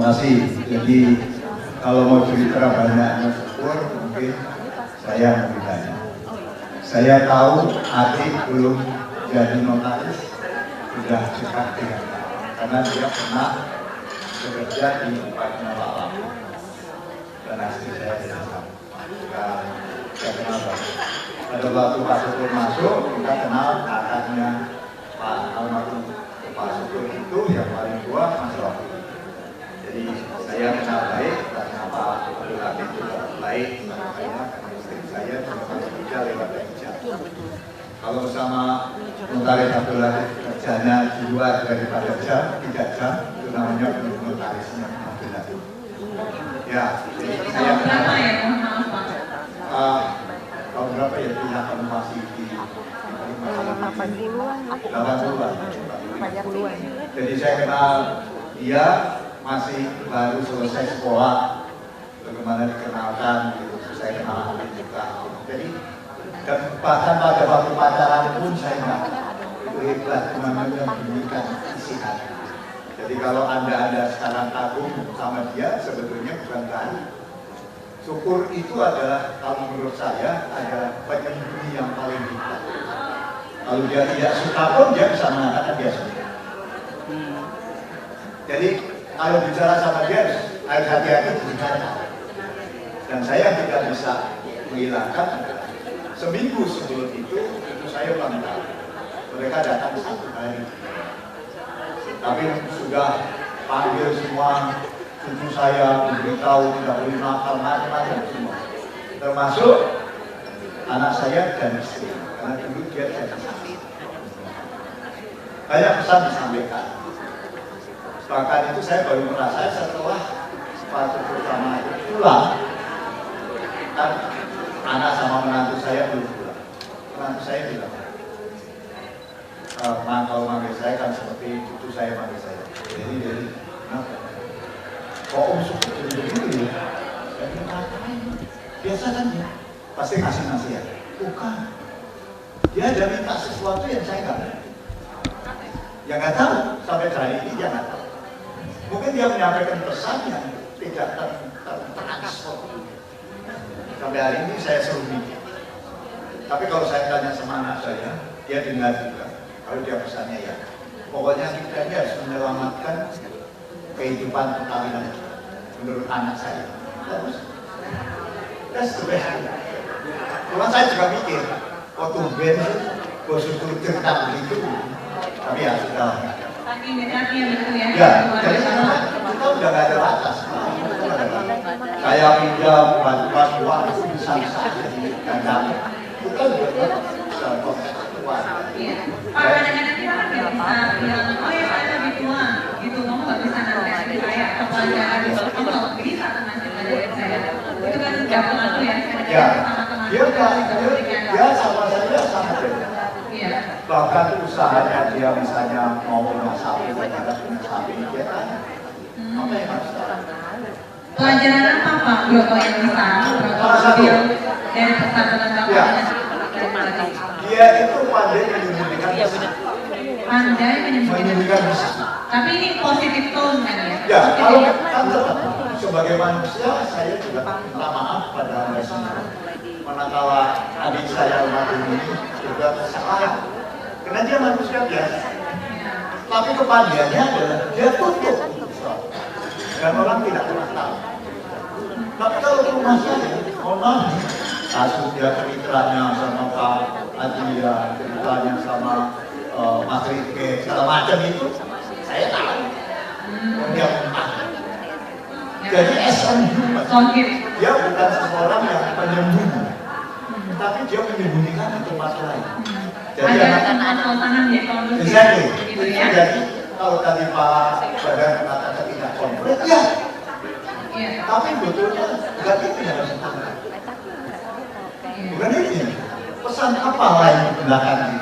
Terima kasih. Jadi kalau mau cerita banyaknya syukur, mungkin saya lebih banyak. Saya tahu adik belum jadi notaris, sudah dekat dengan karena dia pernah bekerja di tempatnya Pak Lalu dan hasil saya tidak tahu. Saya kenal Pak. Pada waktu Pak Syukur masuk, kita kenal kakaknya Pak almarhum Pak Syukur itu yang paling tua Mas Rofi. Jadi saya kenal baik karena Pak Abdul Habib juga baik sama saya, karena istri saya juga kerja lewat kerja. Kalau sama notaris Abdul Habib kerjanya di luar daripada jam, 3 jam, itu namanya notarisnya Abdul Habib. Ya, jadi saya berapa ya, mohon maaf Pak? Tahun berapa ya pihak masih di 80-an. 80-an. Jadi saya kenal dia masih baru selesai sekolah, bagaimana dikenalkan gitu. Saya kenal dia juga. Jadi dan bahkan pada waktu pacaran pun saya nggak itu hebat gimana dia memberikan isi hati. Jadi kalau anda sekarang kagum sama dia sebetulnya bukan kali. Syukur itu adalah, kalau menurut saya, ada penyembunyi yang paling hebat. Kalau dia tidak suka pun, dia bisa mengatakan dia suka. Jadi, kalau bicara sama dia, harus hati-hati bicara. Dan saya tidak bisa menghilangkan adalah, seminggu sebelum itu saya ulang tahun. Mereka datang 1 hari. Tapi sudah panggil semua, cucu saya memberitahu tidak boleh makan macam-macam semua, termasuk anak saya dan istri, karena dulu dia jadi saksi. Banyak pesan disampaikan. Bahkan itu saya baru merasa setelah waktu pertama itu pulang, kan anak sama menantu saya belum pulang. Menantu saya bilang, kalau manggil saya kan seperti cucu saya manggil saya. Jadi kenapa? Kok Om Syukur begini ya? Biasa kan ya? Pasti ngasih nasihat. Bukan. Dia ada minta sesuatu yang saya nggak tahu. Yang nggak tahu sampai hari ini dia nggak tahu. Mungkin dia menyampaikan pesan yang tidak terakspor. Sampai hari ini saya suruh mikir. Tapi kalau saya tanya sama anak saya, dia dengar juga. Kalau dia pesannya ya, pokoknya kita ini harus menyelamatkan kehidupan perkawinan menurut anak saya. Terus, that's the best. Cuma saya juga mikir, tumben bos itu tentang itu, tapi ya sudah. Saking dekatnya gitu ya. Ya, jadi kita udah nggak ada batas. Saya pinjam buat uang itu bisa saja, dan kita juga bisa uang. Iya. Pak, kadang-kadang kita kan nggak bisa bilang, oh ya saya lebih tua, gitu. Kamu nggak bisa nanti saya ke pelajaran, kamu nggak bisa ngasih pelajaran saya. Itu kan nggak berlaku ya. Ya, dia sama saya sama beda. Iya. Bahkan usahanya dia misalnya mau punya sapi, punya sapi, dia tanya, apa yang harus tahu? Pelajaran apa Pak? Berapa yang bisa? Berapa ambil dari persahabatan bapaknya? Dia itu pandai menyembunyikan pesan. Pandai menyembunyikan pesan. Tapi ini positif tone kan ya? Ya, kalau kan tetap sebagai manusia saya juga minta maaf pada Anda semua. Manakala adik saya almarhum ini juga kesalahan, karena dia manusia biasa. Tapi kepandaiannya adalah dia tutup dan orang tidak pernah tahu. Tapi kalau ke rumah saya, orang kasus dia ceritanya sama Pak Adria, ceritanya sama Mas Rike, segala macam itu saya tahu. Dia mentah. Jadi SMU, dia bukan seseorang yang penyembunyi, tapi dia menyembunyikan di tempat lain. Jadi jadi kalau tadi Pak Badan mengatakan tidak konkret, ya. Tapi betulnya nggak itu yang harus ditangkap. Bukan ini. Pesan apa lain di belakang ini?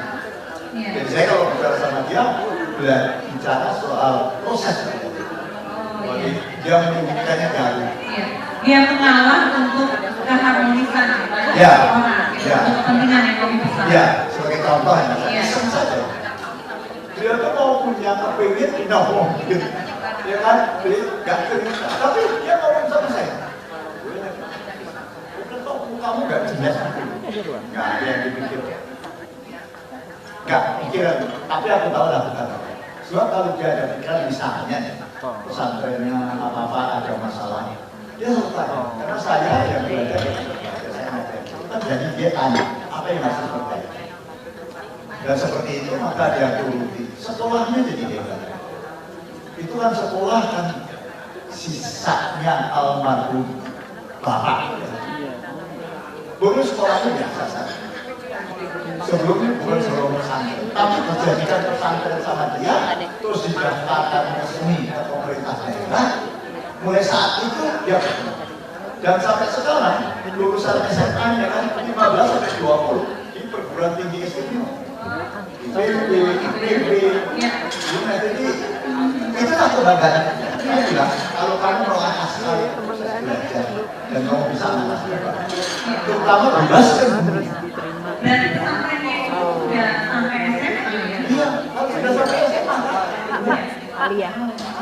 Jadi saya kalau bicara sama dia, bicara soal proses. Jadi dia menyebutkannya baru. Dia mengalah untuk keharmonisan orang, untuk kepentingan yang lebih besar. Ya, sebagai contoh ya, saja. Dia tuh mau punya kepingin, tidak mungkin. ya kan, gak cerita, tapi dia ngomong sama saya. Udah kok kamu gak jelas, gak ada yang dipikir. Gak pikiran, tapi aku tahu lah bukan. Sebab kalau dia ada pikiran misalnya, pesantrennya apa-apa ada masalahnya, dia harus tanya. Karena saya yang berada di saya jadi dia tanya, apa yang harus diperbaiki. Dan seperti itu maka dia turuti. Sekolahnya jadi hebat. Itu kan sekolah kan sisanya almarhum bapak. Dulu sekolahnya biasa saja. Sebelumnya bukan sekolah pesantren, tapi dijadikan pesantren sama dia, terus didaftarkan resmi ke pemerintah daerah. Mulai saat itu dia dan sampai sekarang lulusan SMA-nya kan 15 sampai 20 di perguruan tinggi istimewa. IPB, jadi itulah kebanggaan. Saya bilang kalau kamu melangkah sekali belajar dan kamu bisa mengajar, terutama bebas kan. Berarti pesantrennya itu udah sampai SMA ya? Iya, sudah sampai SMA.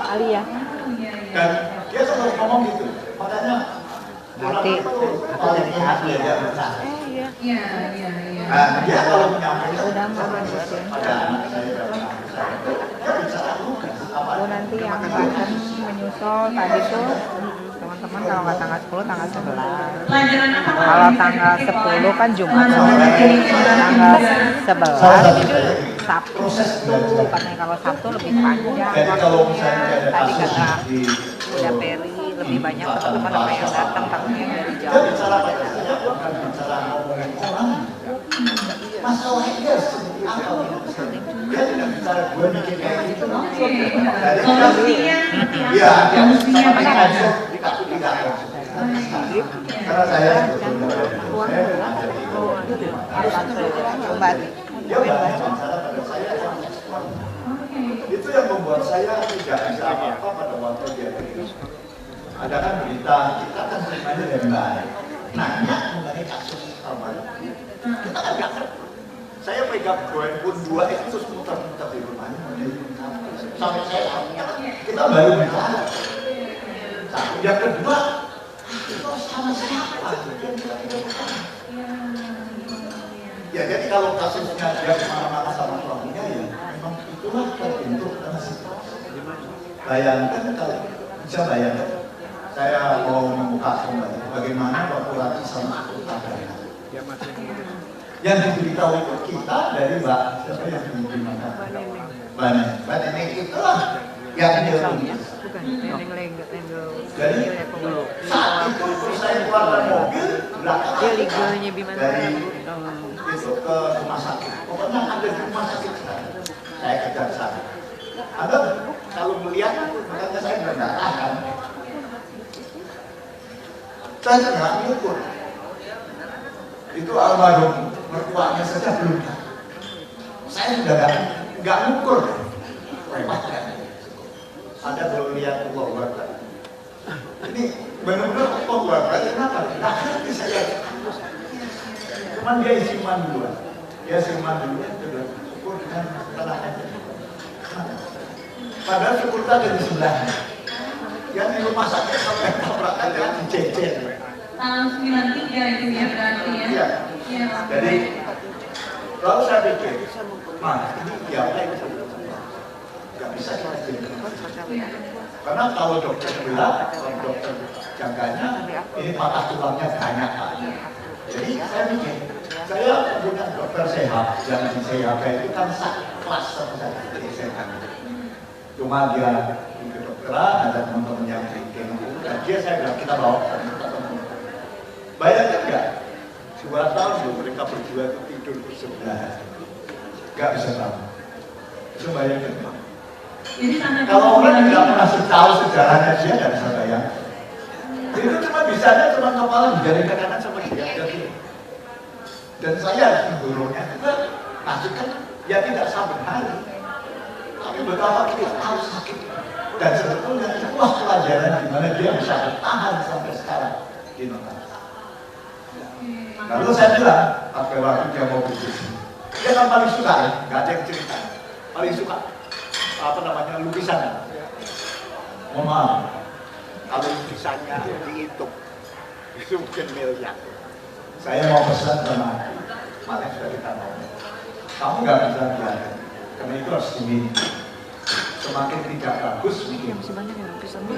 Alia. Dan dia selalu ngomong gitu, makanya Nanti paling enak belajar bersama. Iya. Nah, dia kalau menyampaikan Udah mau pada anak saya dan anak saya, dia bicara lugas. nanti yang akan menyusul tadi tuh teman-teman kalau nggak tanggal 10 tanggal 11. Pelajaran apa? Kalau tanggal 10 kan Jumat sore, tanggal 11 Sabtu itu katanya kalau Sabtu lebih panjang. Jadi kalau misalnya ada Tadi kasus kata di udah Peri lebih banyak teman-teman apa yang datang takutnya dari dia jauh. bicara pada saya bukan bicara ngomongin orang. Masalahnya seperti apa? Dia tidak bicara gue mikir kayak gitu. Jadi Solusinya, ya, dia solusinya sama apa? konsep tidak konsep. Karena saya sebetulnya saya ada di Coba dia banyak bicara pada saya. Itu yang membuat saya tidak bisa apa-apa pada waktu dia hidup. Ada kan berita, kita kan semuanya dari baik. Nanya mengenai kasus almarhum. Kita kan nggak ngerti. Saya pegang pun 2 itu terus muter-muter di rumahnya. Sampai saya kita baru bicara. Satu, yang kedua, itu sama siapa? Ya jadi kalau kasusnya dia kemana-mana sama suaminya ya memang itulah terbentuk karena situasi. Bayangkan kalau bisa bayangkan saya mau membuka kembali bagaimana waktu lagi sama agama. Yang diberitahu itu kita dari Mbak siapa yang dimana? Mbak Nenek itulah yang dia tulis. Jadi saat itu saya keluarkan mobil belakang dari itu ke rumah sakit. Pokoknya ada di rumah sakit saya kejar sana. Anda kalau melihat makanya saya berdatangan. Saya nggak ngukur. Itu almarhum mertuanya saja belum. Saya sudah nggak ngukur. Repot kan? Anda kalau lihat Allah ini benar-benar Allah kenapa? Nah, nanti saya cuman dia isi iman duluan. Dia isi iman duluan sudah syukur dengan tenang. Padahal syukur ada di sebelahnya. Yang di rumah sakit sampai tabrak aja dijejer. Tahun 93 itu ya berarti ya? Iya. Iya. Jadi lalu saya pikir, ini siapa yang bisa nggak bisa kita jadi. Karena kalau dokter bilang, kalau dokter jaganya ini patah tulangnya banyak Pak. Jadi saya mikir, saya punya dokter sehat yang di CHP itu kan kelas sama saya jadi sehat. Cuma dia di kedokteran ada teman-teman yang bikin, dan dia saya bilang kita bawa ketemu. Bayangkan nggak? 2 tahun mereka berdua itu tidur bersebelahan, nggak bisa tahu. Bisa bayangkan Pak. Jadi sampai Kalau orang tidak pernah tahu sejarahnya dia nggak bisa bayangkan. Itu cuma bisanya cuma kepala dari kanan sama dia. Dan saya harus mendorongnya juga, tapi kan ya tidak sabar hari. Tapi betapa kita tahu sakit. Dan sebetulnya itulah pelajaran di mana dia bisa bertahan sampai sekarang di Notari. Lalu saya bilang, pada waktu dia mau bisnis, dia kan paling suka ya, nggak ada yang cerita, paling suka apa namanya lukisan. Mohon maaf, kalau misalnya dihitung, itu mungkin miliar. Saya mau pesan sama Malik sudah kita ngomong. Kamu nggak bisa biarin, karena itu harus diminum. Semakin tidak bagus, mungkin. Masih banyak yang lukisannya.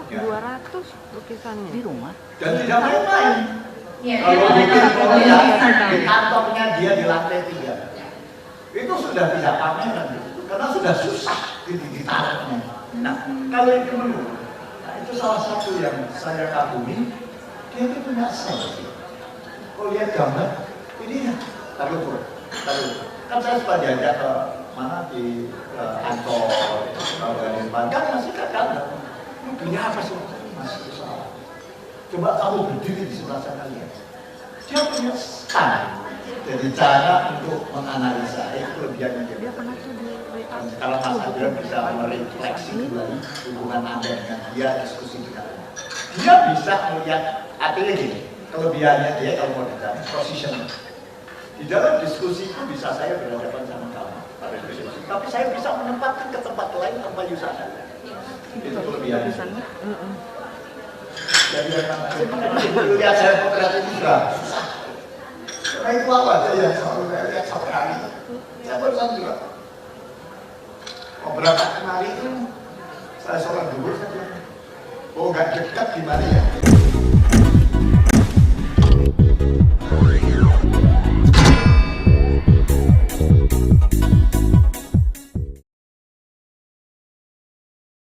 Ya. 200 lukisannya di rumah. Dan tidak main-main. Iya, Kalau iya, bikin iya, proyek iya. di kantornya dia di lantai 3, itu sudah tidak pameran, karena sudah susah ditaruhnya. Nah, kalau itu menurut, nah itu salah satu yang saya kagumi, dia itu punya sense. Kalau lihat gambar, ini ya, taruh. Kan saya sempat diajak ke mana di kantor, di Padang masih kadang. Lu beli apa sih? Masih salah. Coba kamu berdiri di sebelah sana lihat. Dia punya style. Jadi cara untuk menganalisa kelebihannya dia. Kalau Mas Adrian bisa merefleksi kembali hubungan Anda dengan dia, diskusi dengan dia bisa melihat artinya gini, kelebihannya dia kalau mau ditanya position. Di dalam diskusi itu bisa saya berhadapan sama kamu, tapi saya bisa menempatkan ke tempat lain tanpa you sadar. Itu kelebihannya. Jadi lihat saya potret ini sudah susah. Karena itu apa aja yang selalu saya lihat satu kali. Saya barusan juga. Beberapa kali itu saya sholat dulu saja. Oh nggak dekat gimana ya?